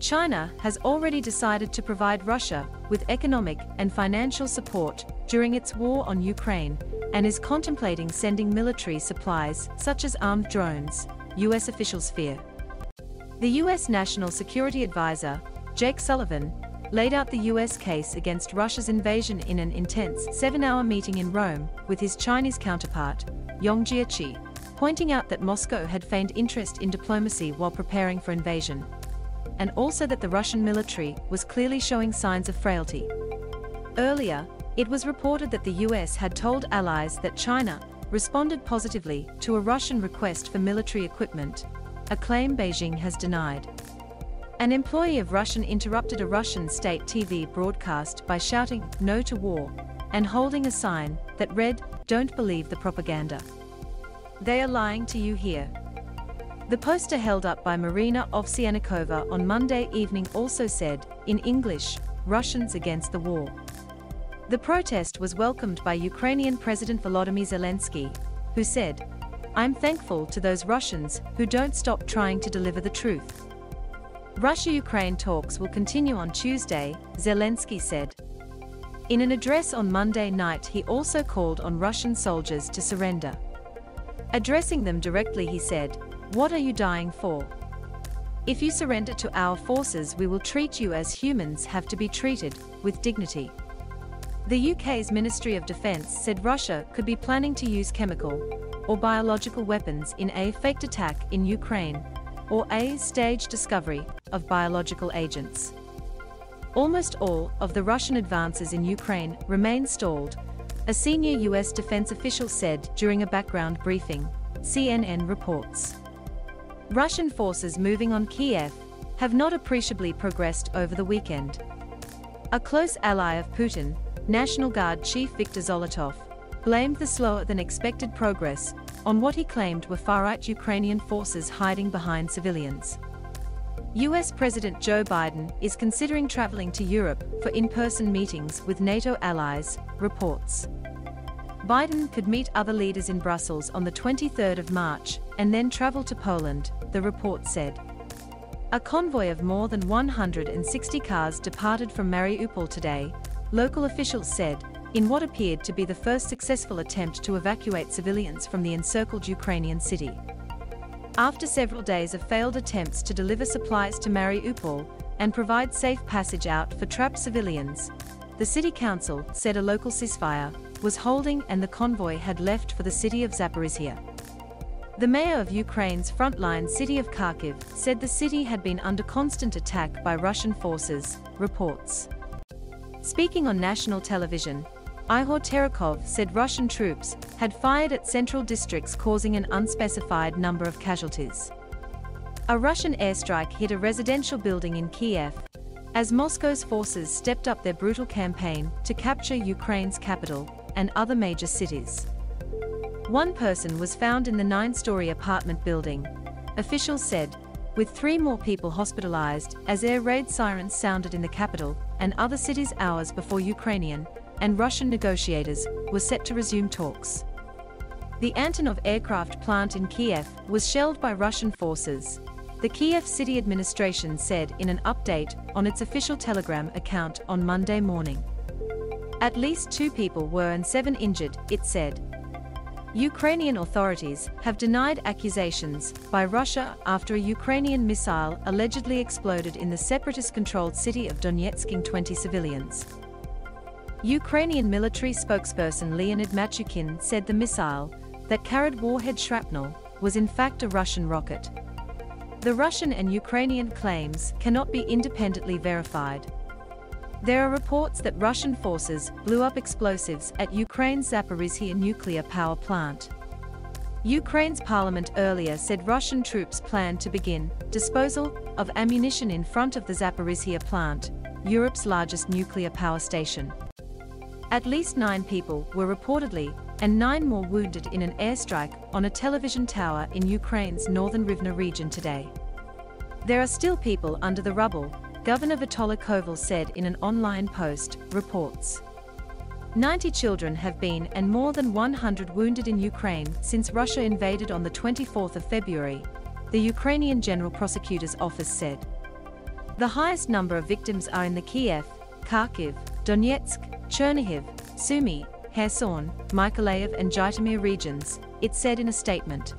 China has already decided to provide Russia with economic and financial support during its war on Ukraine and is contemplating sending military supplies such as armed drones, U.S. officials fear. The U.S. National Security Advisor, Jake Sullivan, laid out the U.S. case against Russia's invasion in an intense 7-hour meeting in Rome with his Chinese counterpart, Yang Jiechi, pointing out that Moscow had feigned interest in diplomacy while preparing for invasion, and also that the Russian military was clearly showing signs of frailty. Earlier, it was reported that the U.S. had told allies that China responded positively to a Russian request for military equipment, a claim Beijing has denied. An employee of Russian interrupted a Russian state TV broadcast by shouting "No to war" and holding a sign that read, "Don't believe the propaganda. They are lying to you here." The poster held up by Marina Ovsyannikova on Monday evening also said, in English, "Russians against the war." The protest was welcomed by Ukrainian President Volodymyr Zelensky, who said, "I'm thankful to those Russians who don't stop trying to deliver the truth." Russia-Ukraine talks will continue on Tuesday, Zelensky said. In an address on Monday night, he also called on Russian soldiers to surrender. Addressing them directly, he said, "What are you dying for? If you surrender to our forces, we will treat you as humans have to be treated, with dignity." The UK's Ministry of Defence said Russia could be planning to use chemical or biological weapons in a faked attack in Ukraine, or a staged discovery of biological agents. Almost all of the Russian advances in Ukraine remain stalled, a senior US defense official said during a background briefing, CNN reports. Russian forces moving on Kiev have not appreciably progressed over the weekend. A close ally of Putin, National Guard Chief Viktor Zolotov, blamed the slower-than-expected progress on what he claimed were far-right Ukrainian forces hiding behind civilians. US President Joe Biden is considering traveling to Europe for in-person meetings with NATO allies, reports. Biden could meet other leaders in Brussels on the 23rd of March and then travel to Poland, the report said. A convoy of more than 160 cars departed from Mariupol today, local officials said, in what appeared to be the first successful attempt to evacuate civilians from the encircled Ukrainian city. After several days of failed attempts to deliver supplies to Mariupol and provide safe passage out for trapped civilians, the city council said a local ceasefire was holding and the convoy had left for the city of Zaporizhia. The mayor of Ukraine's frontline city of Kharkiv said the city had been under constant attack by Russian forces, reports. Speaking on national television, Ihor Terekhov said Russian troops had fired at central districts, causing an unspecified number of casualties. A Russian airstrike hit a residential building in Kiev, as Moscow's forces stepped up their brutal campaign to capture Ukraine's capital and other major cities. One person was found in the 9-story apartment building, officials said, with 3 more people hospitalized as air raid sirens sounded in the capital and other cities hours before Ukrainian and Russian negotiators were set to resume talks. The Antonov aircraft plant in Kiev was shelled by Russian forces, the Kiev city administration said in an update on its official Telegram account on Monday morning. At least 2 people were and 7 injured, it said. Ukrainian authorities have denied accusations by Russia after a Ukrainian missile allegedly exploded in the separatist-controlled city of Donetsk, killing 20 civilians. Ukrainian military spokesperson Leonid Machukin said the missile, that carried warhead shrapnel, was in fact a Russian rocket. The Russian and Ukrainian claims cannot be independently verified. There are reports that Russian forces blew up explosives at Ukraine's Zaporizhia nuclear power plant. Ukraine's parliament earlier said Russian troops planned to begin disposal of ammunition in front of the Zaporizhia plant, Europe's largest nuclear power station. At least 9 people were reportedly and 9 more wounded in an airstrike on a television tower in Ukraine's northern Rivne region today. There are still people under the rubble, Governor Vitaly Koval said in an online post, reports. 90 children have been and more than 100 wounded in Ukraine since Russia invaded on the 24th of February, the Ukrainian General Prosecutor's Office said. The highest number of victims are in the Kiev, Kharkiv, Donetsk, Chernihiv, Sumy, Kherson, Mykolaiv and Zhytomyr regions, it said in a statement.